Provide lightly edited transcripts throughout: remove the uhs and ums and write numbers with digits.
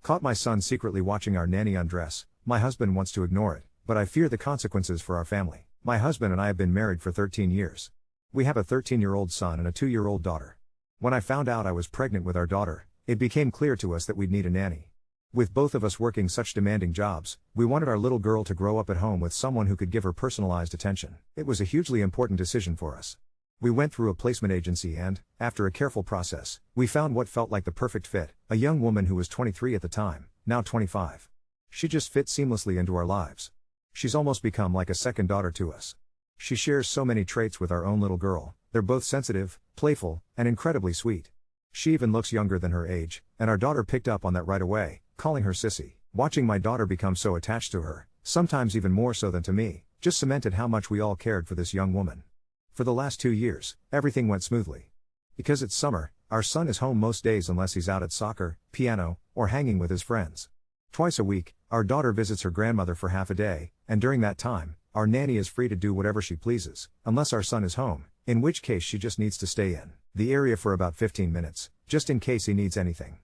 Caught my son secretly watching our nanny undress. My husband wants to ignore it, but I fear the consequences for our family. My husband and I have been married for 13 years. We have a 13-year-old son and a 2-year-old daughter. When I found out I was pregnant with our daughter, it became clear to us that we'd need a nanny. With both of us working such demanding jobs, we wanted our little girl to grow up at home with someone who could give her personalized attention. It was a hugely important decision for us. We went through a placement agency and, after a careful process, we found what felt like the perfect fit, a young woman who was 23 at the time, now 25. She just fit seamlessly into our lives. She's almost become like a second daughter to us. She shares so many traits with our own little girl. They're both sensitive, playful, and incredibly sweet. She even looks younger than her age, and our daughter picked up on that right away, calling her Sissy. Watching my daughter become so attached to her, sometimes even more so than to me, just cemented how much we all cared for this young woman. For the last 2 years, everything went smoothly. Because it's summer, our son is home most days unless he's out at soccer, piano, or hanging with his friends. Twice a week, our daughter visits her grandmother for half a day, and during that time, our nanny is free to do whatever she pleases, unless our son is home, in which case she just needs to stay in the area for about 15 minutes, just in case he needs anything.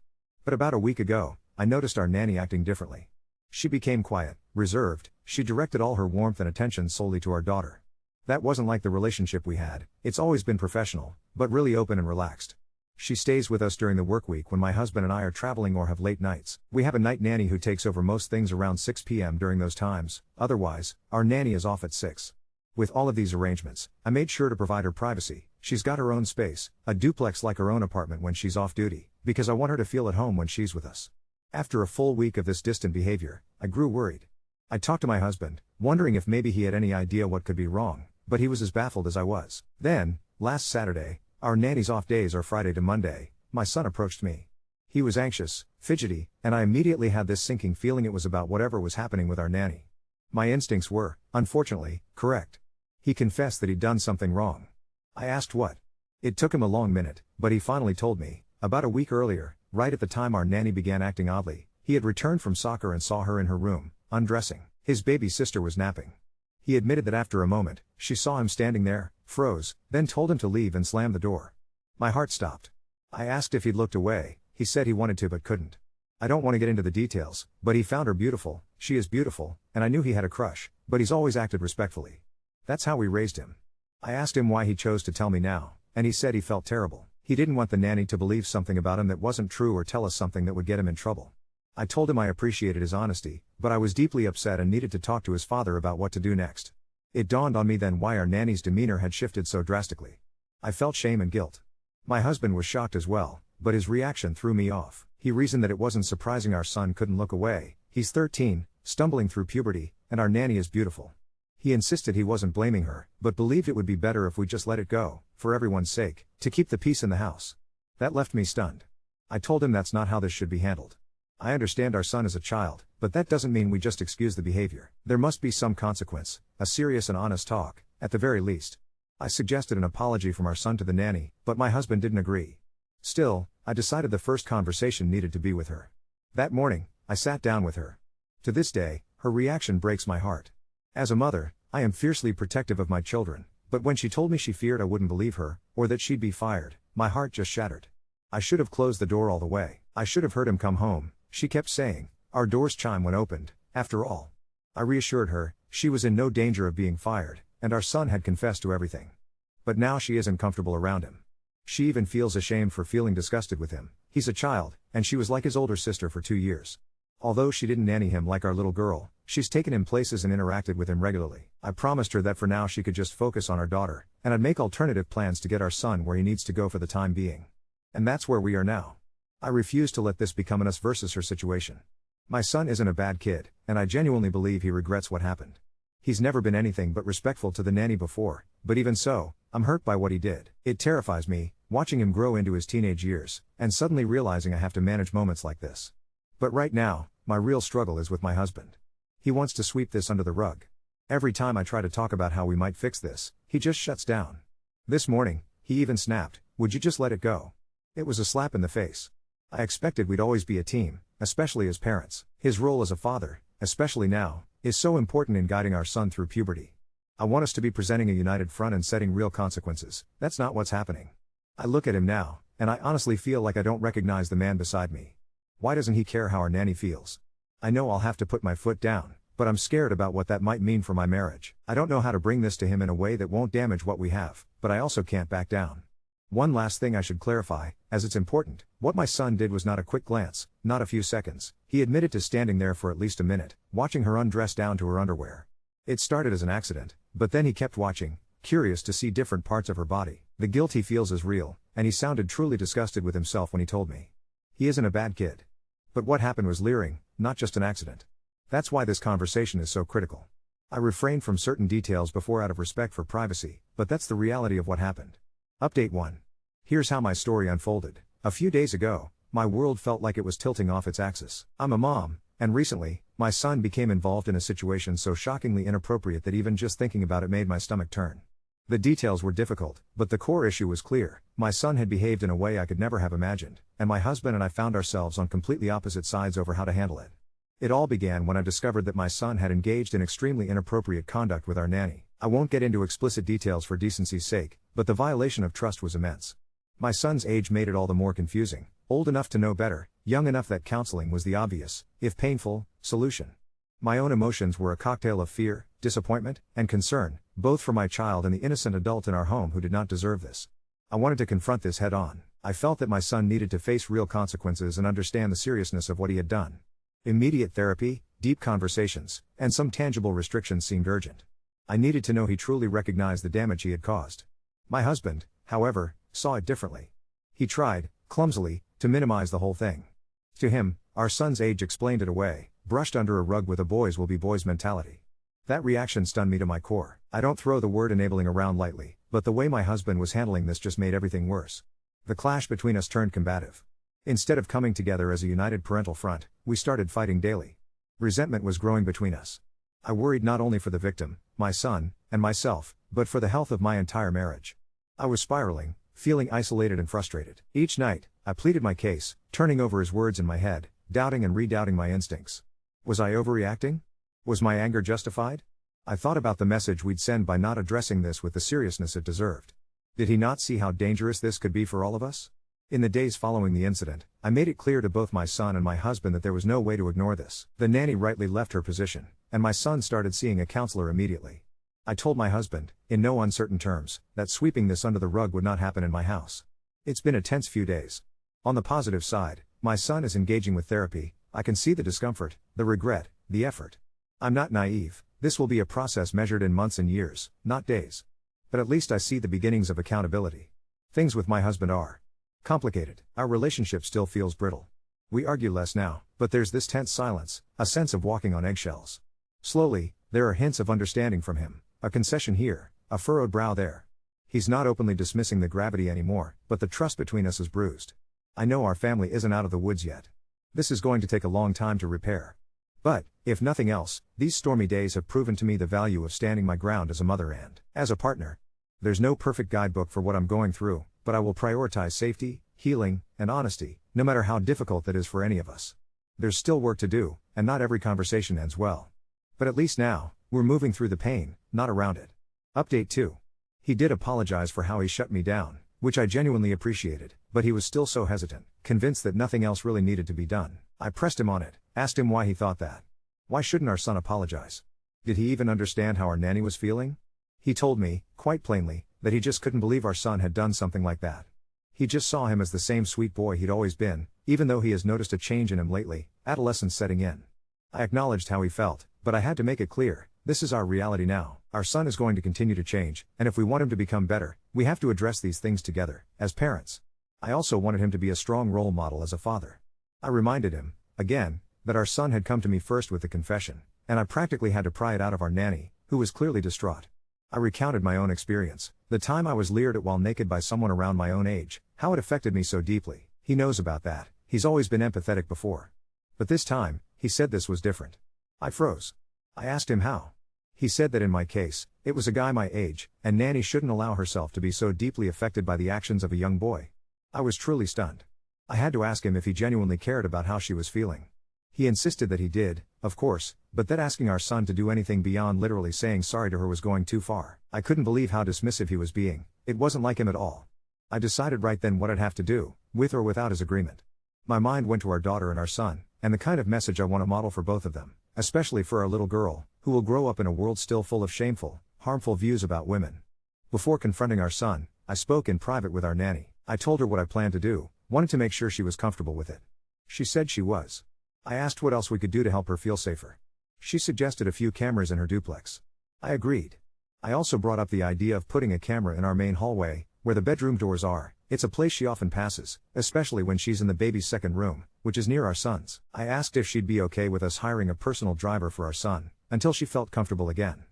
But about a week ago, I noticed our nanny acting differently. She became quiet, reserved. She directed all her warmth and attention solely to our daughter. That wasn't like the relationship we had. It's always been professional, but really open and relaxed. She stays with us during the work week when my husband and I are traveling or have late nights. We have a night nanny who takes over most things around 6 p.m. during those times. Otherwise, our nanny is off at 6. With all of these arrangements, I made sure to provide her privacy. She's got her own space, a duplex like her own apartment when she's off duty, because I want her to feel at home when she's with us. After a full week of this distant behavior, I grew worried. I talked to my husband, wondering if maybe he had any idea what could be wrong, but he was as baffled as I was. Then, last Saturday, our nanny's off days are Friday to Monday, my son approached me. He was anxious, fidgety, and I immediately had this sinking feeling it was about whatever was happening with our nanny. My instincts were, unfortunately, correct. He confessed that he'd done something wrong. I asked what. It took him a long minute, but he finally told me. About a week earlier, right at the time our nanny began acting oddly, he had returned from soccer and saw her in her room, undressing. His baby sister was napping. He admitted that after a moment, she saw him standing there, froze, then told him to leave and slammed the door. My heart stopped. I asked if he'd looked away. He said he wanted to but couldn't. I don't want to get into the details, but he found her beautiful, she is beautiful, and I knew he had a crush, but he's always acted respectfully. That's how we raised him. I asked him why he chose to tell me now, and he said he felt terrible. He didn't want the nanny to believe something about him that wasn't true or tell us something that would get him in trouble. I told him I appreciated his honesty, but I was deeply upset and needed to talk to his father about what to do next. It dawned on me then why our nanny's demeanor had shifted so drastically. I felt shame and guilt. My husband was shocked as well, but his reaction threw me off. He reasoned that it wasn't surprising our son couldn't look away. He's 13, stumbling through puberty, and our nanny is beautiful. He insisted he wasn't blaming her, but believed it would be better if we just let it go, for everyone's sake, to keep the peace in the house. That left me stunned. I told him that's not how this should be handled. I understand our son is a child, but that doesn't mean we just excuse the behavior. There must be some consequence, a serious and honest talk, at the very least. I suggested an apology from our son to the nanny, but my husband didn't agree. Still, I decided the first conversation needed to be with her. That morning, I sat down with her. To this day, her reaction breaks my heart. As a mother, I am fiercely protective of my children, but when she told me she feared I wouldn't believe her, or that she'd be fired, my heart just shattered. I should have closed the door all the way. I should have heard him come home, she kept saying. Our door's chime when opened, after all. I reassured her, she was in no danger of being fired, and our son had confessed to everything. But now she isn't comfortable around him. She even feels ashamed for feeling disgusted with him. He's a child, and she was like his older sister for 2 years. Although she didn't nanny him like our little girl, she's taken him places and interacted with him regularly. I promised her that for now she could just focus on our daughter, and I'd make alternative plans to get our son where he needs to go for the time being. And that's where we are now. I refuse to let this become an us versus her situation. My son isn't a bad kid, and I genuinely believe he regrets what happened. He's never been anything but respectful to the nanny before, but even so, I'm hurt by what he did. It terrifies me, watching him grow into his teenage years, and suddenly realizing I have to manage moments like this. But right now, my real struggle is with my husband. He wants to sweep this under the rug. Every time I try to talk about how we might fix this, he just shuts down. This morning, he even snapped, "Would you just let it go?" It was a slap in the face. I expected we'd always be a team, especially as parents. His role as a father, especially now, is so important in guiding our son through puberty. I want us to be presenting a united front and setting real consequences. That's not what's happening. I look at him now, and I honestly feel like I don't recognize the man beside me. Why doesn't he care how our nanny feels? I know I'll have to put my foot down, but I'm scared about what that might mean for my marriage. I don't know how to bring this to him in a way that won't damage what we have, but I also can't back down. One last thing I should clarify, as it's important, what my son did was not a quick glance, not a few seconds. He admitted to standing there for at least a minute, watching her undress down to her underwear. It started as an accident, but then he kept watching, curious to see different parts of her body. The guilt he feels is real, and he sounded truly disgusted with himself when he told me. He isn't a bad kid. But what happened was leering, not just an accident. That's why this conversation is so critical. I refrained from certain details before out of respect for privacy, but that's the reality of what happened. Update 1. Here's how my story unfolded. A few days ago, my world felt like it was tilting off its axis. I'm a mom, and recently, my son became involved in a situation so shockingly inappropriate that even just thinking about it made my stomach turn. The details were difficult, but the core issue was clear. My son had behaved in a way I could never have imagined, and my husband and I found ourselves on completely opposite sides over how to handle it. It all began when I discovered that my son had engaged in extremely inappropriate conduct with our nanny. I won't get into explicit details for decency's sake, but the violation of trust was immense. My son's age made it all the more confusing. Old enough to know better, young enough that counseling was the obvious, if painful, solution. My own emotions were a cocktail of fear, disappointment, and concern, both for my child and the innocent adult in our home who did not deserve this. I wanted to confront this head on. I felt that my son needed to face real consequences and understand the seriousness of what he had done. Immediate therapy, deep conversations, and some tangible restrictions seemed urgent. I needed to know he truly recognized the damage he had caused. My husband, however, saw it differently. He tried, clumsily, to minimize the whole thing. To him, our son's age explained it away, brushed under a rug with a boys will be boys mentality. That reaction stunned me to my core. I don't throw the word enabling around lightly, but the way my husband was handling this just made everything worse. The clash between us turned combative. Instead of coming together as a united parental front, we started fighting daily. Resentment was growing between us. I worried not only for the victim, my son, and myself, but for the health of my entire marriage. I was spiraling, feeling isolated and frustrated. Each night, I pleaded my case, turning over his words in my head, doubting and redoubting my instincts. Was I overreacting? Was my anger justified? I thought about the message we'd send by not addressing this with the seriousness it deserved. Did he not see how dangerous this could be for all of us? In the days following the incident, I made it clear to both my son and my husband that there was no way to ignore this. The nanny rightly left her position, and my son started seeing a counselor immediately. I told my husband, in no uncertain terms, that sweeping this under the rug would not happen in my house. It's been a tense few days. On the positive side, my son is engaging with therapy. I can see the discomfort, the regret, the effort. I'm not naive. This will be a process measured in months and years, not days. But at least I see the beginnings of accountability. Things with my husband are complicated. Our relationship still feels brittle. We argue less now, but there's this tense silence, a sense of walking on eggshells. Slowly, there are hints of understanding from him, a concession here, a furrowed brow there. He's not openly dismissing the gravity anymore, but the trust between us is bruised. I know our family isn't out of the woods yet. This is going to take a long time to repair. But, if nothing else, these stormy days have proven to me the value of standing my ground as a mother and as a partner. There's no perfect guidebook for what I'm going through, but I will prioritize safety, healing, and honesty, no matter how difficult that is for any of us. There's still work to do, and not every conversation ends well. But at least now, we're moving through the pain, not around it. Update 2. He did apologize for how he shut me down, which I genuinely appreciated, but he was still so hesitant, convinced that nothing else really needed to be done. I pressed him on it, asked him why he thought that. Why shouldn't our son apologize? Did he even understand how our nanny was feeling? He told me, quite plainly, that he just couldn't believe our son had done something like that. He just saw him as the same sweet boy he'd always been, even though he has noticed a change in him lately, adolescence setting in. I acknowledged how he felt, but I had to make it clear, this is our reality now. Our son is going to continue to change, and if we want him to become better, we have to address these things together, as parents. I also wanted him to be a strong role model as a father. I reminded him, again, that our son had come to me first with the confession, and I practically had to pry it out of our nanny, who was clearly distraught. I recounted my own experience, the time I was leered at while naked by someone around my own age, how it affected me so deeply. He knows about that, he's always been empathetic before. But this time, he said this was different. I froze. I asked him how. He said that in my case, it was a guy my age, and nanny shouldn't allow herself to be so deeply affected by the actions of a young boy. I was truly stunned. I had to ask him if he genuinely cared about how she was feeling. He insisted that he did, of course, but that asking our son to do anything beyond literally saying sorry to her was going too far. I couldn't believe how dismissive he was being. It wasn't like him at all. I decided right then what I'd have to do, with or without his agreement. My mind went to our daughter and our son, and the kind of message I want to model for both of them, especially for our little girl, who will grow up in a world still full of shameful, harmful views about women. Before confronting our son, I spoke in private with our nanny. I told her what I planned to do, wanted to make sure she was comfortable with it. She said she was. I asked what else we could do to help her feel safer. She suggested a few cameras in her duplex. I agreed. I also brought up the idea of putting a camera in our main hallway, where the bedroom doors are. It's a place she often passes, especially when she's in the baby's second room, which is near our son's. I asked if she'd be okay with us hiring a personal driver for our son, until she felt comfortable again.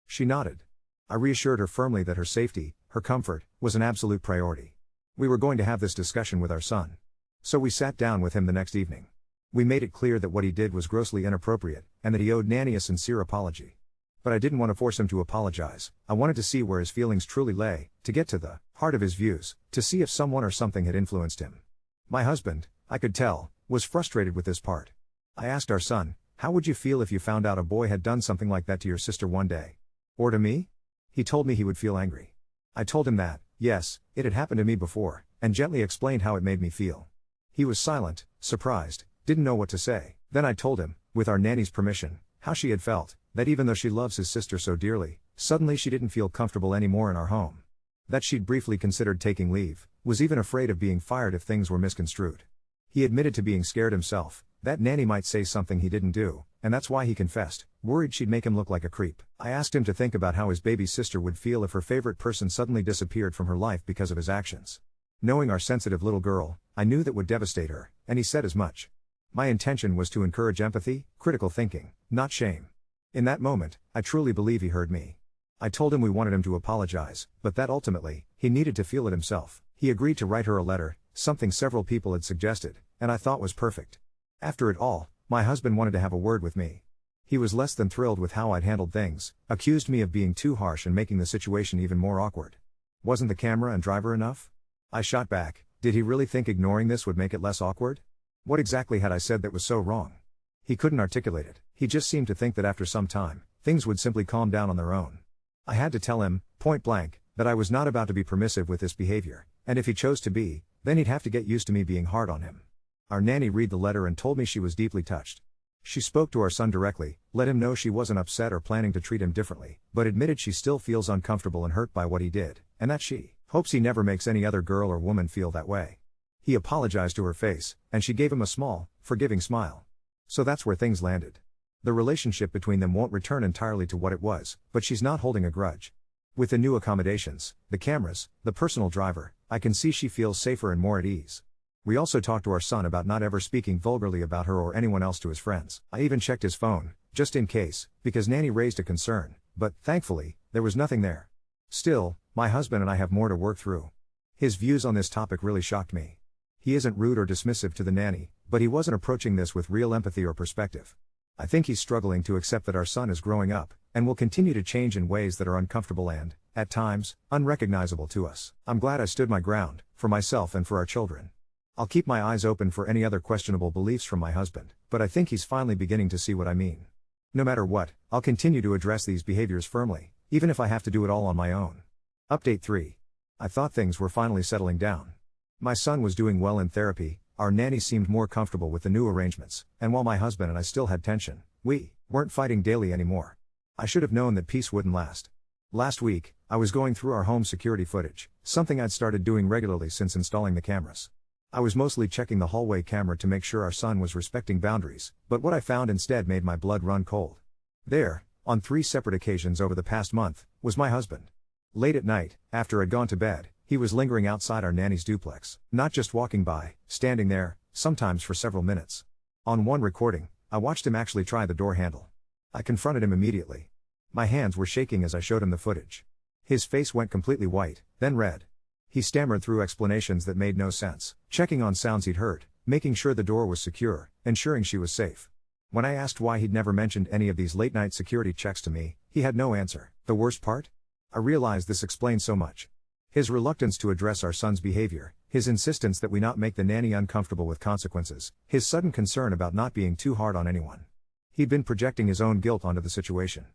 She nodded. I reassured her firmly that her safety, her comfort, was an absolute priority. We were going to have this discussion with our son. So we sat down with him the next evening. We made it clear that what he did was grossly inappropriate, and that he owed Nanny a sincere apology. But I didn't want to force him to apologize. I wanted to see where his feelings truly lay, to get to the heart of his views, to see if someone or something had influenced him. My husband, I could tell, was frustrated with this part. I asked our son, "How would you feel if you found out a boy had done something like that to your sister one day? Or to me?" He told me he would feel angry. I told him that, yes, it had happened to me before, and gently explained how it made me feel. He was silent, surprised, didn't know what to say. Then I told him, with our nanny's permission, how she had felt, that even though she loves his sister so dearly, suddenly she didn't feel comfortable anymore in our home. That she'd briefly considered taking leave, was even afraid of being fired if things were misconstrued. He admitted to being scared himself, that Nanny might say something he didn't do, and that's why he confessed, worried she'd make him look like a creep. I asked him to think about how his baby sister would feel if her favorite person suddenly disappeared from her life because of his actions. Knowing our sensitive little girl, I knew that would devastate her, and he said as much. My intention was to encourage empathy, critical thinking, not shame. In that moment, I truly believe he heard me. I told him we wanted him to apologize, but that ultimately, he needed to feel it himself. He agreed to write her a letter, something several people had suggested, and I thought was perfect. After it all, my husband wanted to have a word with me. He was less than thrilled with how I'd handled things, accused me of being too harsh and making the situation even more awkward. Wasn't the camera and driver enough? I shot back, did he really think ignoring this would make it less awkward? What exactly had I said that was so wrong? He couldn't articulate it. He just seemed to think that after some time, things would simply calm down on their own. I had to tell him, point blank, that I was not about to be permissive with this behavior, and if he chose to be, then he'd have to get used to me being hard on him. Our nanny read the letter and told me she was deeply touched. She spoke to our son directly, let him know she wasn't upset or planning to treat him differently, but admitted she still feels uncomfortable and hurt by what he did, and that she hopes he never makes any other girl or woman feel that way. He apologized to her face, and she gave him a small, forgiving smile. So that's where things landed. The relationship between them won't return entirely to what it was, but she's not holding a grudge. With the new accommodations, the cameras, the personal driver, I can see she feels safer and more at ease. We also talked to our son about not ever speaking vulgarly about her or anyone else to his friends. I even checked his phone, just in case, because Nanny raised a concern, but, thankfully, there was nothing there. Still, my husband and I have more to work through. His views on this topic really shocked me. He isn't rude or dismissive to the nanny, but he wasn't approaching this with real empathy or perspective. I think he's struggling to accept that our son is growing up, and will continue to change in ways that are uncomfortable and, at times, unrecognizable to us. I'm glad I stood my ground, for myself and for our children. I'll keep my eyes open for any other questionable beliefs from my husband, but I think he's finally beginning to see what I mean. No matter what, I'll continue to address these behaviors firmly, even if I have to do it all on my own. Update 3. I thought things were finally settling down. My son was doing well in therapy, our nanny seemed more comfortable with the new arrangements, and while my husband and I still had tension, we weren't fighting daily anymore. I should have known that peace wouldn't last. Last week, I was going through our home security footage, something I'd started doing regularly since installing the cameras. I was mostly checking the hallway camera to make sure our son was respecting boundaries, but what I found instead made my blood run cold. There, on 3 separate occasions over the past month, was my husband. Late at night, after I'd gone to bed, he was lingering outside our nanny's duplex, not just walking by, standing there, sometimes for several minutes. On one recording, I watched him actually try the door handle. I confronted him immediately. My hands were shaking as I showed him the footage. His face went completely white, then red. He stammered through explanations that made no sense, checking on sounds he'd heard, making sure the door was secure, ensuring she was safe. When I asked why he'd never mentioned any of these late-night security checks to me, he had no answer. The worst part? I realized this explained so much. His reluctance to address our son's behavior, his insistence that we not make the nanny uncomfortable with consequences, his sudden concern about not being too hard on anyone. He'd been projecting his own guilt onto the situation.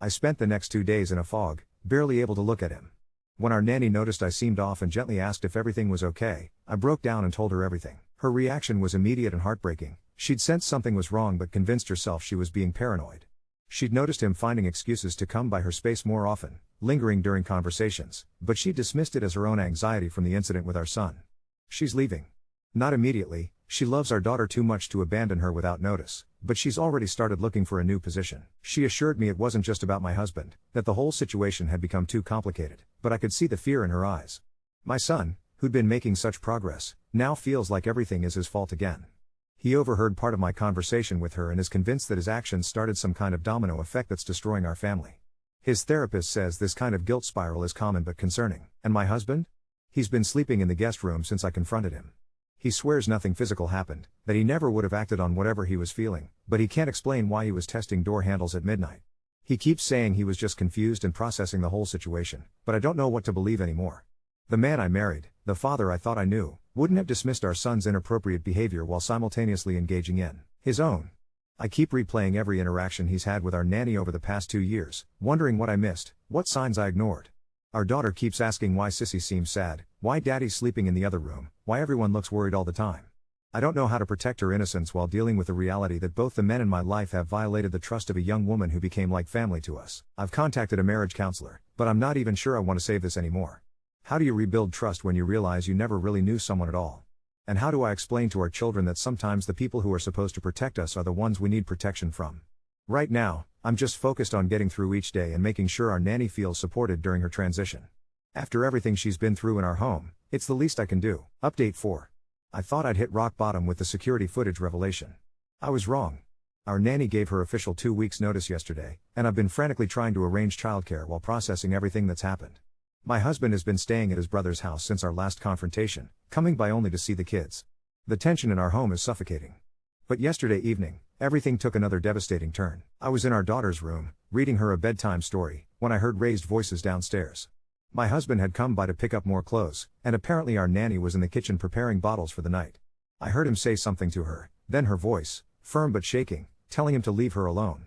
I spent the next 2 days in a fog, barely able to look at him. When our nanny noticed I seemed off and gently asked if everything was okay, I broke down and told her everything. Her reaction was immediate and heartbreaking. She'd sensed something was wrong but convinced herself she was being paranoid. She'd noticed him finding excuses to come by her space more often, lingering during conversations, but she dismissed it as her own anxiety from the incident with our son. She's leaving. Not immediately, she loves our daughter too much to abandon her without notice, but she's already started looking for a new position. She assured me it wasn't just about my husband, that the whole situation had become too complicated, but I could see the fear in her eyes. My son, who'd been making such progress, now feels like everything is his fault again. He overheard part of my conversation with her and is convinced that his actions started some kind of domino effect that's destroying our family. His therapist says this kind of guilt spiral is common but concerning. And my husband? He's been sleeping in the guest room since I confronted him. He swears nothing physical happened, that he never would have acted on whatever he was feeling, but he can't explain why he was testing door handles at midnight. He keeps saying he was just confused and processing the whole situation, but I don't know what to believe anymore. The man I married, the father I thought I knew, wouldn't have dismissed our son's inappropriate behavior while simultaneously engaging in his own. I keep replaying every interaction he's had with our nanny over the past 2 years, wondering what I missed, what signs I ignored. Our daughter keeps asking why Sissy seems sad, why Daddy's sleeping in the other room, why everyone looks worried all the time. I don't know how to protect her innocence while dealing with the reality that both the men in my life have violated the trust of a young woman who became like family to us. I've contacted a marriage counselor, but I'm not even sure I want to save this anymore. How do you rebuild trust when you realize you never really knew someone at all? And how do I explain to our children that sometimes the people who are supposed to protect us are the ones we need protection from? Right now, I'm just focused on getting through each day and making sure our nanny feels supported during her transition. After everything she's been through in our home, it's the least I can do. Update 4. I thought I'd hit rock bottom with the security footage revelation. I was wrong. Our nanny gave her official 2 weeks notice yesterday, and I've been frantically trying to arrange childcare while processing everything that's happened. My husband has been staying at his brother's house since our last confrontation, coming by only to see the kids. The tension in our home is suffocating. But yesterday evening, everything took another devastating turn. I was in our daughter's room, reading her a bedtime story, when I heard raised voices downstairs. My husband had come by to pick up more clothes, and apparently our nanny was in the kitchen preparing bottles for the night. I heard him say something to her, then her voice, firm but shaking, telling him to leave her alone.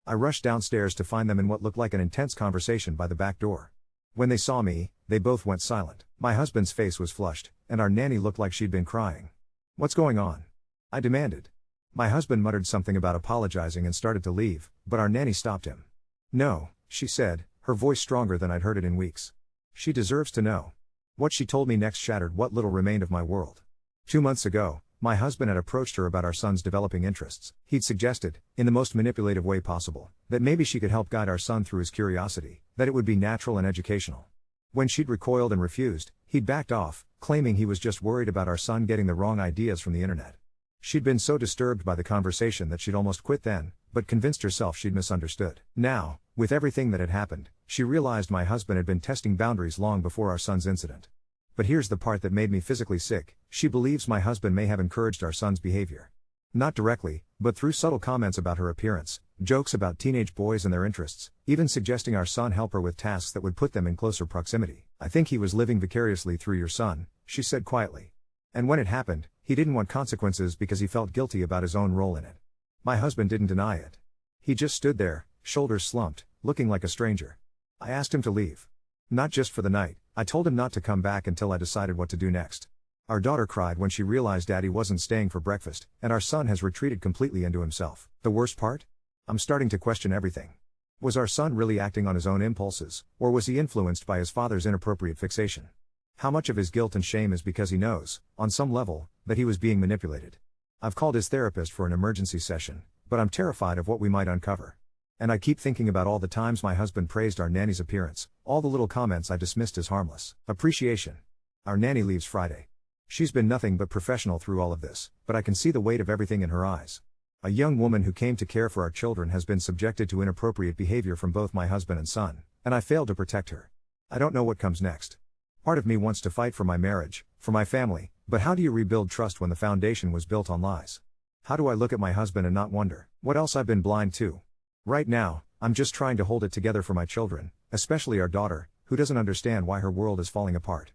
I rushed downstairs to find them in what looked like an intense conversation by the back door. When they saw me, they both went silent. My husband's face was flushed, and our nanny looked like she'd been crying. "What's going on?" I demanded. My husband muttered something about apologizing and started to leave, but our nanny stopped him. "No," she said, her voice stronger than I'd heard it in weeks. "She deserves to know." What she told me next shattered what little remained of my world. 2 months ago, my husband had approached her about our son's developing interests. He'd suggested, in the most manipulative way possible, that maybe she could help guide our son through his curiosity, that it would be natural and educational. When she'd recoiled and refused, he'd backed off, claiming he was just worried about our son getting the wrong ideas from the internet. She'd been so disturbed by the conversation that she'd almost quit then, but convinced herself she'd misunderstood. Now, with everything that had happened, she realized my husband had been testing boundaries long before our son's incident. But here's the part that made me physically sick: she believes my husband may have encouraged our son's behavior. Not directly, but through subtle comments about her appearance, jokes about teenage boys and their interests, even suggesting our son help her with tasks that would put them in closer proximity. "I think he was living vicariously through your son," she said quietly. "And when it happened, he didn't want consequences because he felt guilty about his own role in it." My husband didn't deny it. He just stood there, shoulders slumped, looking like a stranger. I asked him to leave. Not just for the night, I told him not to come back until I decided what to do next. Our daughter cried when she realized Daddy wasn't staying for breakfast, and our son has retreated completely into himself. The worst part? I'm starting to question everything. Was our son really acting on his own impulses, or was he influenced by his father's inappropriate fixation? How much of his guilt and shame is because he knows, on some level, that he was being manipulated? I've called his therapist for an emergency session, but I'm terrified of what we might uncover. And I keep thinking about all the times my husband praised our nanny's appearance, all the little comments I dismissed as harmless. Appreciation. Our nanny leaves Friday. She's been nothing but professional through all of this, but I can see the weight of everything in her eyes. A young woman who came to care for our children has been subjected to inappropriate behavior from both my husband and son, and I failed to protect her. I don't know what comes next. Part of me wants to fight for my marriage, for my family, but how do you rebuild trust when the foundation was built on lies? How do I look at my husband and not wonder what else I've been blind to? Right now, I'm just trying to hold it together for my children, especially our daughter, who doesn't understand why her world is falling apart.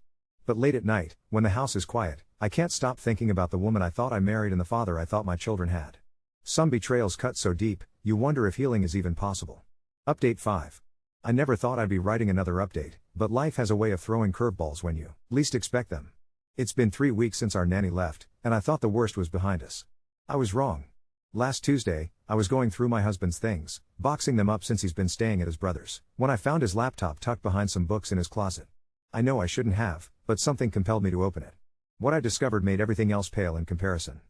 But late at night, when the house is quiet, I can't stop thinking about the woman I thought I married and the father I thought my children had. Some betrayals cut so deep, you wonder if healing is even possible. Update 5. I never thought I'd be writing another update, but life has a way of throwing curveballs when you least expect them. It's been 3 weeks since our nanny left, and I thought the worst was behind us. I was wrong. Last Tuesday, I was going through my husband's things, boxing them up since he's been staying at his brother's, when I found his laptop tucked behind some books in his closet. I know I shouldn't have, but something compelled me to open it. What I discovered made everything else pale in comparison.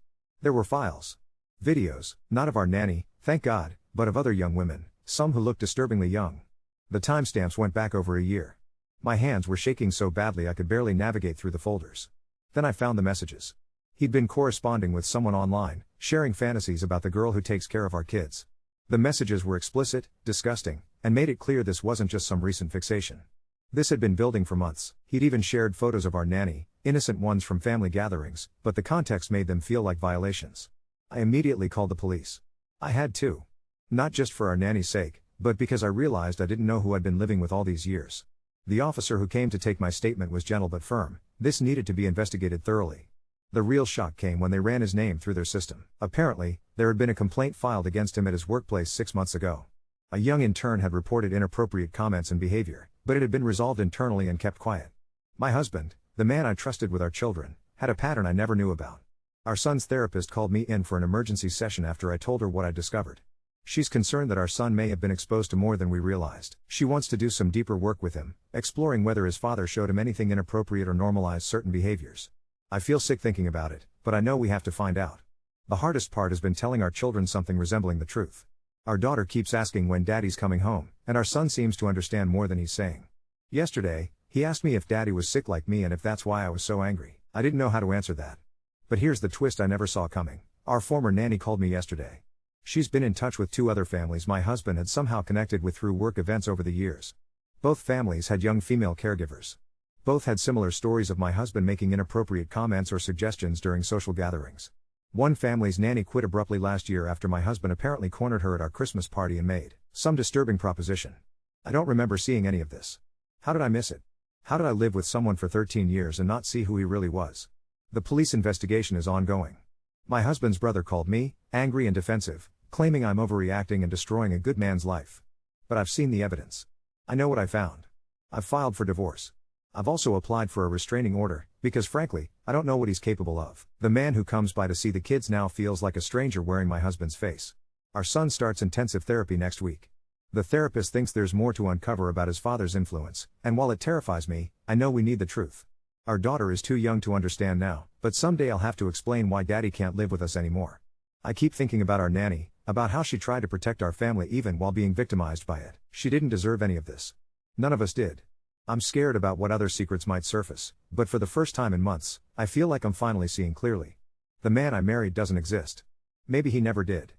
There were files. Videos, not of our nanny, thank God, but of other young women, some who looked disturbingly young. The timestamps went back over a year. My hands were shaking so badly I could barely navigate through the folders. Then I found the messages. He'd been corresponding with someone online, sharing fantasies about the girl who takes care of our kids. The messages were explicit, disgusting, and made it clear this wasn't just some recent fixation. This had been building for months. He'd even shared photos of our nanny, innocent ones from family gatherings, but the context made them feel like violations. I immediately called the police. I had to. Not just for our nanny's sake, but because I realized I didn't know who I'd been living with all these years. The officer who came to take my statement was gentle but firm. This needed to be investigated thoroughly. The real shock came when they ran his name through their system. Apparently, there had been a complaint filed against him at his workplace 6 months ago. A young intern had reported inappropriate comments and behavior, but it had been resolved internally and kept quiet. My husband, the man I trusted with our children, had a pattern I never knew about. Our son's therapist called me in for an emergency session after I told her what I discovered. She's concerned that our son may have been exposed to more than we realized. She wants to do some deeper work with him, exploring whether his father showed him anything inappropriate or normalized certain behaviors. I feel sick thinking about it, but I know we have to find out. The hardest part has been telling our children something resembling the truth. Our daughter keeps asking when daddy's coming home, and our son seems to understand more than he's saying. Yesterday, he asked me if daddy was sick like me and if that's why I was so angry. I didn't know how to answer that. But here's the twist I never saw coming. Our former nanny called me yesterday. She's been in touch with 2 other families my husband had somehow connected with through work events over the years. Both families had young female caregivers. Both had similar stories of my husband making inappropriate comments or suggestions during social gatherings. One family's nanny quit abruptly last year after my husband apparently cornered her at our Christmas party and made some disturbing proposition. I don't remember seeing any of this. How did I miss it? How did I live with someone for 13 years and not see who he really was? The police investigation is ongoing. My husband's brother called me, angry and defensive, claiming I'm overreacting and destroying a good man's life. But I've seen the evidence. I know what I found. I've filed for divorce. I've also applied for a restraining order, because frankly, I don't know what he's capable of. The man who comes by to see the kids now feels like a stranger wearing my husband's face. Our son starts intensive therapy next week. The therapist thinks there's more to uncover about his father's influence, and while it terrifies me, I know we need the truth. Our daughter is too young to understand now, but someday I'll have to explain why daddy can't live with us anymore. I keep thinking about our nanny, about how she tried to protect our family even while being victimized by it. She didn't deserve any of this. None of us did. I'm scared about what other secrets might surface, but for the first time in months, I feel like I'm finally seeing clearly. The man I married doesn't exist. Maybe he never did.